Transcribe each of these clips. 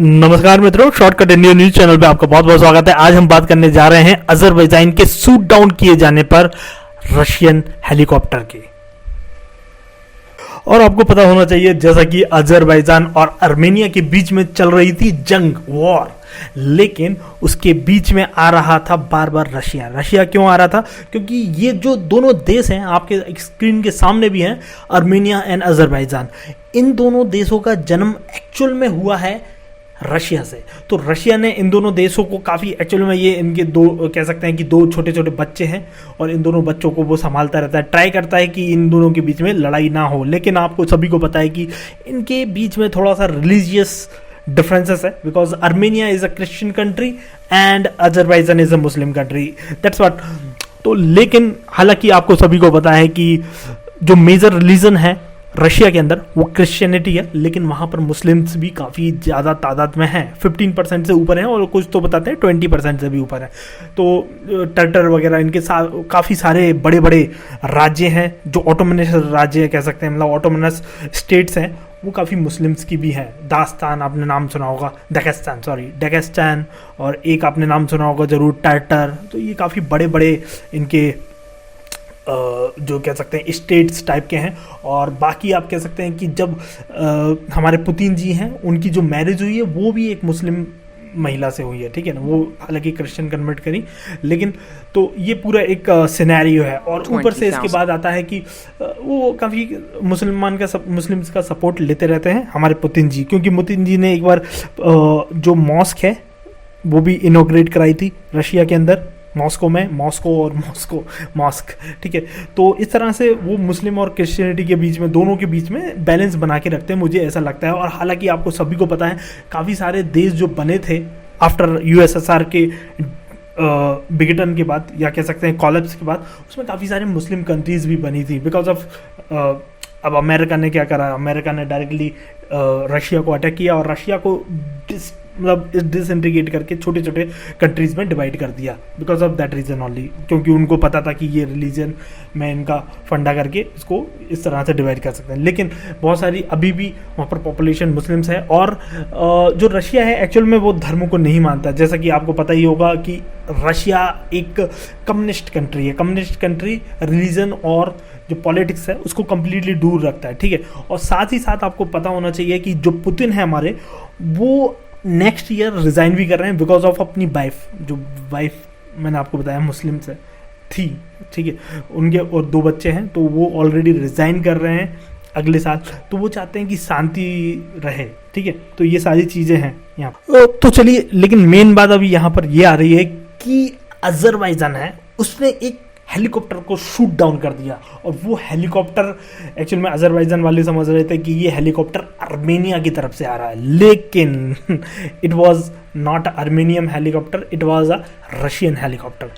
नमस्कार मित्रों, shortcut India news channel पे आपका बहुत बहुत स्वागत है। आज हम बात करने जा रहे हैं अजरबैजान के शूट डाउन किए जाने पर रशियन हेलीकॉप्टर के। और आपको पता होना चाहिए, जैसा कि अजरबैजान और आर्मेनिया के बीच में चल रही थी जंग, वॉर, लेकिन उसके बीच में आ रहा था बार बार रशिया क्यों आ रहा था? क्योंकि ये जो दोनों देश हैं, आपके स्क्रीन के सामने भी हैं, आर्मेनिया एंड अजरबैजान, इन दोनों देशों का जन्म एक्चुअल में हुआ है रशिया से। तो रशिया ने इन दोनों देशों को काफ़ी, एक्चुअल में ये इनके दो, कह सकते हैं कि दो छोटे छोटे बच्चे हैं और इन दोनों बच्चों को वो संभालता रहता है, ट्राई करता है कि इन दोनों के बीच में लड़ाई ना हो। लेकिन आपको सभी को पता है कि इनके बीच में थोड़ा सा रिलीजियस डिफरेंसेस है, because Armenia is a Christian country and Azerbaijan is a Muslim country, that's what. तो लेकिन हालांकि आपको सभी को पता है कि जो मेजर रिलीजन है रशिया के अंदर वो क्रिश्चियनिटी है, लेकिन वहाँ पर मुस्लिम्स भी काफ़ी ज़्यादा तादाद में हैं, 15% से ऊपर हैं और कुछ तो बताते हैं 20% से भी ऊपर है। तो टर्टर वगैरह इनके साथ काफ़ी सारे बड़े बड़े राज्य हैं जो ऑटोमनस राज्य कह सकते हैं, मतलब ऑटोमनस स्टेट्स हैं, वो काफ़ी मुस्लिम्स की भी है। दास्तान आपने नाम सुना होगा, डगेस्तान, और एक आपने नाम सुना होगा जरूर, टर्टर। तो ये काफ़ी बड़े बड़े इनके जो कह सकते हैं स्टेट्स टाइप के हैं। और बाकी आप कह सकते हैं कि जब हमारे पुतिन जी हैं, उनकी जो मैरिज हुई है वो भी एक मुस्लिम महिला से हुई है, ठीक है ना, वो हालांकि क्रिश्चियन कन्वर्ट करी, लेकिन तो ये पूरा एक सिनेरियो है। और ऊपर से इसके बाद आता है कि वो काफ़ी मुस्लिम्स का सपोर्ट लेते रहते हैं हमारे पुतिन जी, क्योंकि पुतिन जी ने एक बार जो मॉस्क है वो भी इनॉग्रेट कराई थी रशिया के अंदर, मॉस्क, ठीक है। तो इस तरह से वो मुस्लिम और क्रिश्चियनिटी के बीच में, दोनों के बीच में बैलेंस बना के रखते हैं, मुझे ऐसा लगता है। और हालांकि आपको सभी को पता है, काफ़ी सारे देश जो बने थे आफ्टर यूएसएसआर के विघटन के बाद, या कह सकते हैं कोलैप्स के बाद, उसमें काफ़ी सारे मुस्लिम कंट्रीज भी बनी थी बिकॉज ऑफ अब अमेरिका ने क्या करा, अमेरिका ने डायरेक्टली रशिया को अटैक किया और रशिया को डिसइंटीग्रेट करके छोटे छोटे कंट्रीज में डिवाइड कर दिया, because of that reason only, क्योंकि उनको पता था कि ये रिलीजन में इनका फंडा करके इसको इस तरह से डिवाइड कर सकते हैं। लेकिन बहुत सारी अभी भी वहाँ पर पॉपुलेशन मुस्लिम्स है, और जो रशिया है एक्चुअल में वो धर्मों को नहीं मानता। जैसा कि आपको पता ही होगा कि रशिया एक कम्युनिस्ट कंट्री है, कम्युनिस्ट कंट्री रिलीजन और जो पॉलिटिक्स है उसको कम्प्लीटली दूर रखता है, ठीक है। और साथ ही साथ आपको पता होना चाहिए कि जो पुतिन है हमारे, वो नेक्स्ट ईयर रिज़ाइन भी कर रहे हैं बिकॉज ऑफ अपनी वाइफ मैंने आपको बताया मुस्लिम से थी, ठीक है, उनके और 2 बच्चे हैं, तो वो ऑलरेडी रिज़ाइन कर रहे हैं अगले साल। तो वो चाहते हैं कि शांति रहे, ठीक है। तो ये सारी चीज़ें हैं यहाँ पर। तो चलिए, लेकिन मेन बात अभी यहाँ पर ये आ रही है कि अजरबैजान है, उसने एक हेलीकॉप्टर को शूट डाउन कर दिया, और वो हेलीकॉप्टर एक्चुअल में अजरबैजान वाले समझ रहे थे कि ये हेलीकॉप्टर आर्मेनिया की तरफ से आ रहा है, लेकिन it was not Armenian helicopter, it was a Russian helicopter.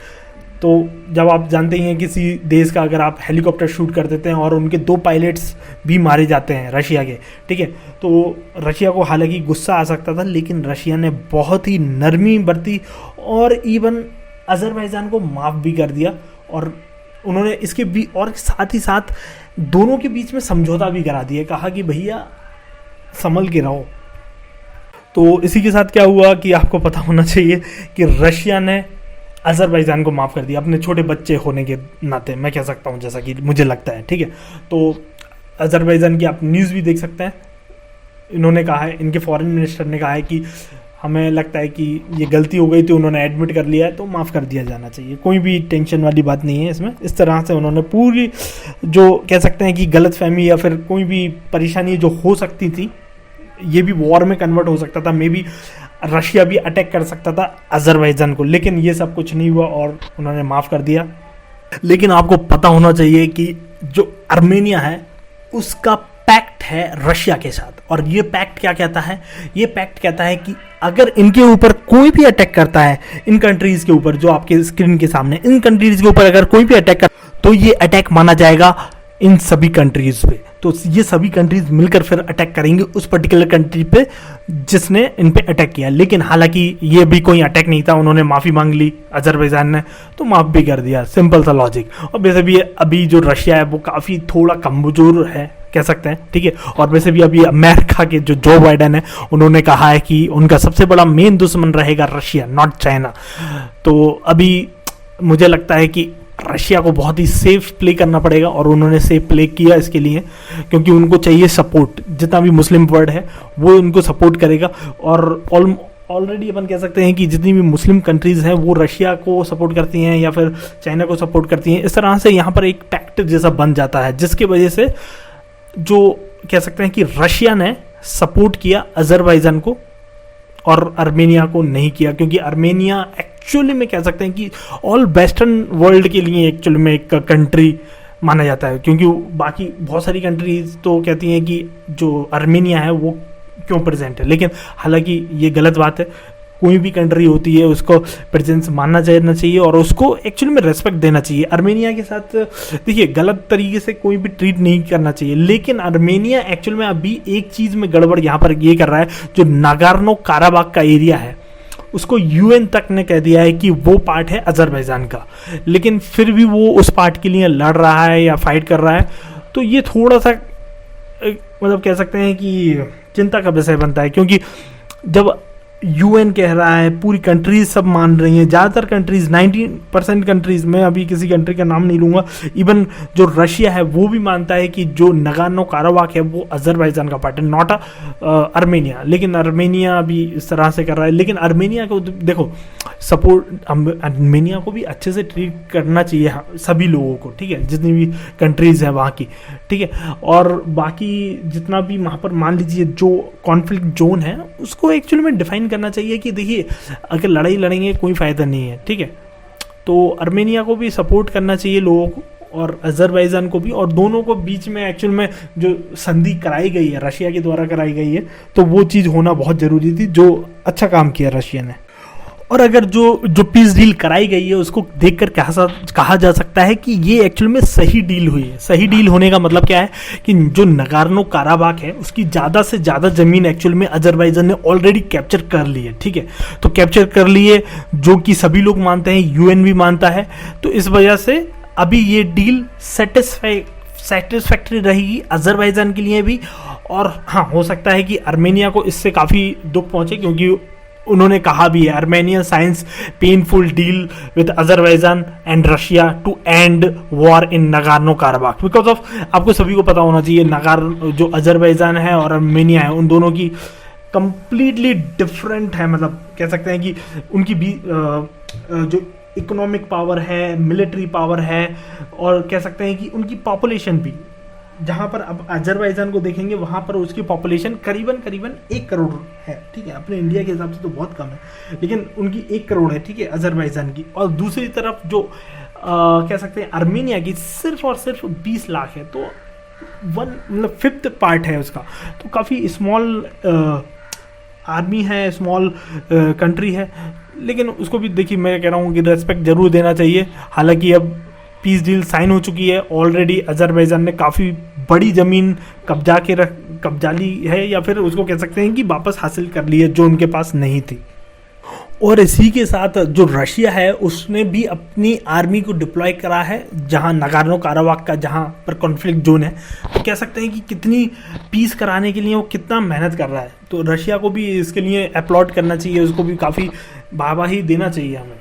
तो जब आप जानते ही हैं किसी देश का अगर आप हेलीकॉप्टर शूट कर देते हैं और उनके 2 पायलट्स भी मारे जाते हैं रशिया के, ठीक है, तो रशिया को हालांकि गुस्सा आ सकता था, लेकिन रशिया ने बहुत ही नरमी बरती और इवन अजरबैजान को माफ़ भी कर दिया। और उन्होंने इसके भी, और साथ ही साथ दोनों के बीच में समझौता भी करा दिया, कहा कि भैया संभल के रहो। तो इसी के साथ क्या हुआ कि आपको पता होना चाहिए कि रशिया ने अजरबैजान को माफ़ कर दिया, अपने छोटे बच्चे होने के नाते मैं कह सकता हूँ, जैसा कि मुझे लगता है, ठीक है। तो अजरबैजान की आप न्यूज़ भी देख सकते हैं, इन्होंने कहा है, इनके फॉरेन मिनिस्टर ने कहा है कि हमें लगता है कि ये गलती हो गई थी, उन्होंने एडमिट कर लिया है, तो माफ़ कर दिया जाना चाहिए, कोई भी टेंशन वाली बात नहीं है इसमें। इस तरह से उन्होंने पूरी जो कह सकते हैं कि गलतफहमी या फिर कोई भी परेशानी जो हो सकती थी, ये भी वॉर में कन्वर्ट हो सकता था, मे बी रशिया भी अटैक कर सकता था अजरबैजान को, लेकिन ये सब कुछ नहीं हुआ और उन्होंने माफ़ कर दिया। लेकिन आपको पता होना चाहिए कि जो आर्मेनिया है उसका पैक्ट है रशिया के साथ, और ये पैक्ट क्या कहता है? ये पैक्ट कहता है कि अगर इनके ऊपर कोई भी अटैक करता है, इन कंट्रीज के ऊपर जो आपके स्क्रीन के सामने, इन कंट्रीज के ऊपर अगर कोई भी अटैक कर, तो ये अटैक माना जाएगा इन सभी कंट्रीज पे। तो ये सभी कंट्रीज मिलकर फिर अटैक करेंगे उस पर्टिकुलर कंट्री पे जिसने इन पे अटैक किया। लेकिन हालांकि ये भी कोई अटैक नहीं था, उन्होंने माफ़ी मांग ली अजरबैजान ने, तो माफ़ भी कर दिया, सिंपल सा लॉजिक। और वैसे भी अभी जो रशिया है वो काफ़ी थोड़ा कमज़ोर है, कह सकते हैं, ठीक है। और वैसे भी अभी अमेरिका के जो जो बाइडेन है उन्होंने कहा है कि उनका सबसे बड़ा मेन दुश्मन रहेगा रशिया, नॉट चाइना। तो अभी मुझे लगता है कि रशिया को बहुत ही सेफ प्ले करना पड़ेगा, और उन्होंने सेफ प्ले किया इसके लिए, क्योंकि उनको चाहिए सपोर्ट। जितना भी मुस्लिम वर्ल्ड है वो उनको सपोर्ट करेगा, और ऑलरेडी अपन कह सकते हैं कि जितनी भी मुस्लिम कंट्रीज़ हैं वो रशिया को सपोर्ट करती हैं या फिर चाइना को सपोर्ट करती हैं। इस तरह से यहाँ पर एक पैक्ट जैसा बन जाता है, जिसकी वजह से जो कह सकते हैं कि रशिया ने सपोर्ट किया अजरबैजान को और आर्मेनिया को नहीं किया, क्योंकि आर्मेनिया एक्चुअली में कह सकते हैं कि ऑल वेस्टर्न वर्ल्ड के लिए एक्चुअली में एक कंट्री माना जाता है, क्योंकि बाकी बहुत सारी कंट्रीज तो कहती हैं कि जो आर्मेनिया है वो क्यों प्रेजेंट है, लेकिन हालांकि ये गलत बात है। कोई भी कंट्री होती है उसको प्रेजेंस मानना चाहिए और उसको एक्चुअली में रेस्पेक्ट देना चाहिए। आर्मेनिया के साथ देखिए गलत तरीके से कोई भी ट्रीट नहीं करना चाहिए, लेकिन आर्मेनिया एक्चुअल में अभी एक चीज़ में गड़बड़ यहाँ पर ये कर रहा है, जो नागोर्नो काराबाख का एरिया है उसको यूएन तक ने कह दिया है कि वो पार्ट है अजरबैजान का, लेकिन फिर भी वो उस पार्ट के लिए लड़ रहा है या फाइट कर रहा है। तो ये थोड़ा सा मतलब कह सकते हैं कि चिंता का विषय बनता है, क्योंकि जब यूएन कह रहा है, पूरी कंट्रीज सब मान रही हैं, ज़्यादातर कंट्रीज 90% कंट्रीज, मैं अभी किसी कंट्री का नाम नहीं लूँगा, इवन जो रशिया है वो भी मानता है कि जो नागोर्नो काराबाख है वो अजरबैजान का पार्ट है, नॉट आर्मेनिया। लेकिन आर्मेनिया भी इस तरह से कर रहा है, लेकिन आर्मेनिया को देखो सपोर्ट, आर्मेनिया को भी अच्छे से ट्रीट करना चाहिए सभी लोगों को, ठीक है, जितनी भी कंट्रीज हैं वहाँ की, ठीक है। और बाकी जितना भी वहाँ पर मान लीजिए जो कॉन्फ्लिक्ट जोन है उसको एक्चुअली में डिफाइन करना चाहिए कि देखिए अगर लड़ाई लड़ेंगे कोई फ़ायदा नहीं है, ठीक है। तो आर्मेनिया को भी सपोर्ट करना चाहिए लोगों को और अजरबैजान को भी, और दोनों को बीच में एक्चुअल में जो संधि कराई गई है रशिया के द्वारा कराई गई है, तो वो चीज़ होना बहुत ज़रूरी थी, जो अच्छा काम किया रशिया ने। और अगर जो पीस डील कराई गई है उसको देखकर कहा जा सकता है कि ये एक्चुअल में सही डील हुई है। सही डील होने का मतलब क्या है कि जो नागोर्नो काराबाख है उसकी ज़्यादा से ज़्यादा ज़मीन एक्चुअल में अजरबैजान ने ऑलरेडी कैप्चर कर ली है, ठीक है। तो कैप्चर कर ली है, जो कि सभी लोग मानते हैं, यूएन भी मानता है। तो इस वजह से अभी ये डील सेटिस्फैक्ट्री रहेगी अजरबैजान के लिए भी, और हाँ हो सकता है कि आर्मेनिया को इससे काफ़ी दुख पहुँचे, क्योंकि उन्होंने कहा भी है Armenia signs painful deal with Azerbaijan and Russia to end war in Nagorno Karabakh, because of आपको सभी को पता होना चाहिए जो अजरबैजान है और आर्मेनिया है उन दोनों की कंप्लीटली डिफरेंट है। मतलब कह सकते हैं कि उनकी भी जो इकोनॉमिक पावर है, मिलिट्री पावर है, और कह सकते हैं कि उनकी पॉपुलेशन भी, जहाँ पर अब अजरबैजान को देखेंगे वहाँ पर उसकी पॉपुलेशन करीबन 1 करोड़ है, ठीक है। अपने इंडिया के हिसाब से तो बहुत कम है, लेकिन उनकी 1 करोड़ है, ठीक है, अजरबैजान की। और दूसरी तरफ जो कह सकते हैं आर्मेनिया की सिर्फ और सिर्फ 20 लाख है, तो मतलब 5th पार्ट है उसका, तो काफ़ी स्मॉल आर्मी है, स्मॉल कंट्री है, लेकिन उसको भी देखिए मैं कह रहा हूँ कि रेस्पेक्ट जरूर देना चाहिए। हालांकि अब पीस डील साइन हो चुकी है, ऑलरेडी अजरबैजान ने काफ़ी बड़ी ज़मीन कब्जा ली है, या फिर उसको कह सकते हैं कि वापस हासिल कर ली है जो उनके पास नहीं थी। और इसी के साथ जो रशिया है उसने भी अपनी आर्मी को डिप्लॉय करा है जहां नागोर्नो काराबाख का, जहां पर कॉन्फ्लिक्ट जोन है। तो कह सकते हैं कि कितनी पीस कराने के लिए वो कितना मेहनत कर रहा है। तो रशिया को भी इसके लिए अपलॉड करना चाहिए, उसको भी काफ़ी वाहवाही देना चाहिए हमें।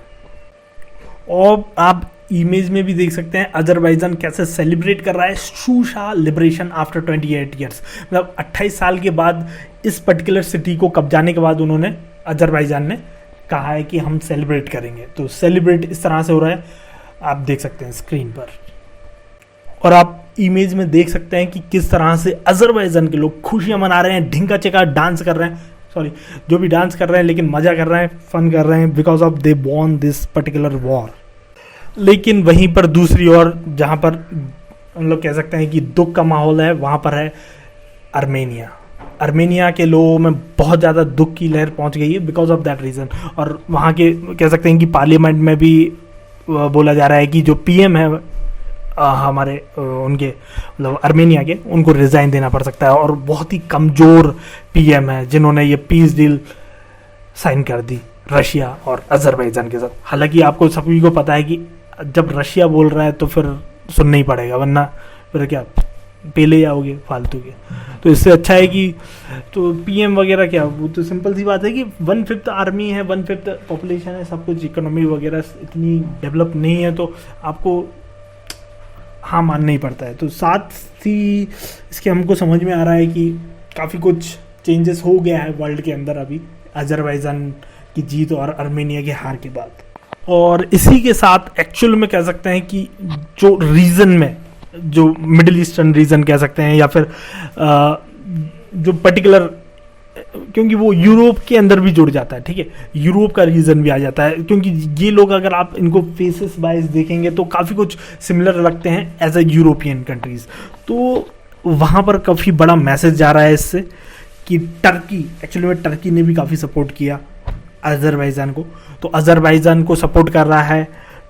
और आप इमेज में भी देख सकते हैं अजरबैजान कैसे सेलिब्रेट कर रहा है शूशा लिबरेशन आफ्टर 28 ईयर्स। मतलब 28 साल के बाद इस पर्टिकुलर सिटी को कब्जाने के बाद उन्होंने, अजरबैजान ने कहा है कि हम सेलिब्रेट करेंगे। तो सेलिब्रेट इस तरह से हो रहा है, आप देख सकते हैं स्क्रीन पर, और आप इमेज में देख सकते हैं कि किस तरह से अजरबैजान के लोग खुशियां मना रहे हैं, ढिंका चेका डांस कर रहे हैं, सॉरी जो भी डांस कर रहे हैं, लेकिन मजा कर रहे हैं, फन कर रहे हैं, because of they won this particular war. लेकिन वहीं पर दूसरी ओर जहाँ पर हम लोग कह सकते हैं कि दुख का माहौल है, वहाँ पर है आर्मेनिया। आर्मेनिया के लोगों में बहुत ज़्यादा दुख की लहर पहुँच गई है बिकॉज ऑफ दैट रीज़न। और वहाँ के कह सकते हैं कि पार्लियामेंट में भी बोला जा रहा है कि जो पीएम है हमारे उनके मतलब आर्मेनिया के, उनको रिज़ाइन देना पड़ सकता है। और बहुत ही कमज़ोर पीएम है जिन्होंने ये पीस डील साइन कर दी रशिया और अजरबैजान के साथ। हालांकि आपको सभी को पता है कि जब रशिया बोल रहा है तो फिर सुनना ही पड़ेगा, वरना फिर क्या पेले जाओगे फालतू के। तो इससे अच्छा है कि तो पीएम वगैरह क्या, वो तो सिंपल सी बात है कि 1/5 आर्मी है, 1/5 पॉपुलेशन है, सब कुछ इकोनॉमी वगैरह इतनी डेवलप नहीं है, तो आपको हाँ मानना ही पड़ता है। तो साथ ही इसके हमको समझ में आ रहा है कि काफ़ी कुछ चेंजेस हो गया है वर्ल्ड के अंदर अभी अजरबैजान की जीत और आर्मेनिया की हार के बाद। और इसी के साथ एक्चुअल में कह सकते हैं कि जो रीजन में, जो मिडिल ईस्टर्न रीजन कह सकते हैं, या फिर जो पर्टिकुलर, क्योंकि वो यूरोप के अंदर भी जुड़ जाता है, ठीक है, यूरोप का रीजन भी आ जाता है, क्योंकि ये लोग अगर आप इनको फेसेस वाइज देखेंगे तो काफ़ी कुछ सिमिलर लगते हैं एज ए यूरोपियन कंट्रीज। तो वहाँ पर काफ़ी बड़ा मैसेज जा रहा है इससे कि टर्की, एक्चुअली में टर्की ने भी काफ़ी सपोर्ट किया अजरबैजान को, तो अजरबैजान को सपोर्ट कर रहा है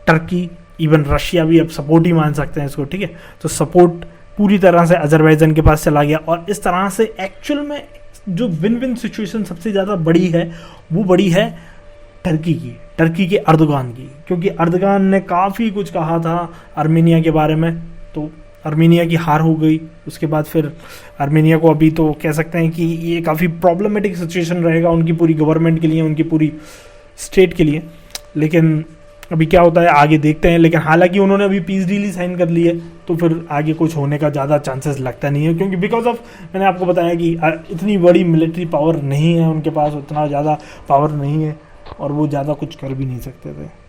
टर्की, इवन रशिया भी अब सपोर्ट ही मान सकते हैं इसको, ठीक है। तो सपोर्ट पूरी तरह से अजरबैजान के पास चला गया, और इस तरह से एक्चुअल में जो विन विन सिचुएशन सबसे ज़्यादा बड़ी है वो बड़ी है टर्की के अर्दोगान की, क्योंकि अर्दोगान ने काफ़ी कुछ कहा था आर्मेनिया के बारे में, तो आर्मेनिया की हार हो गई। उसके बाद फिर आर्मेनिया को अभी तो कह सकते हैं कि ये काफ़ी प्रॉब्लमेटिक सिचुएशन रहेगा उनकी पूरी गवर्नमेंट के लिए, उनकी पूरी स्टेट के लिए, लेकिन अभी क्या होता है आगे देखते हैं। लेकिन हालांकि उन्होंने अभी पीस डील ही साइन कर ली है, तो फिर आगे कुछ होने का ज़्यादा चांसेस लगता नहीं है, क्योंकि बिकॉज ऑफ, मैंने आपको बताया कि इतनी बड़ी मिलिट्री पावर नहीं है उनके पास, उतना ज़्यादा पावर नहीं है, और वो ज़्यादा कुछ कर भी नहीं सकते थे।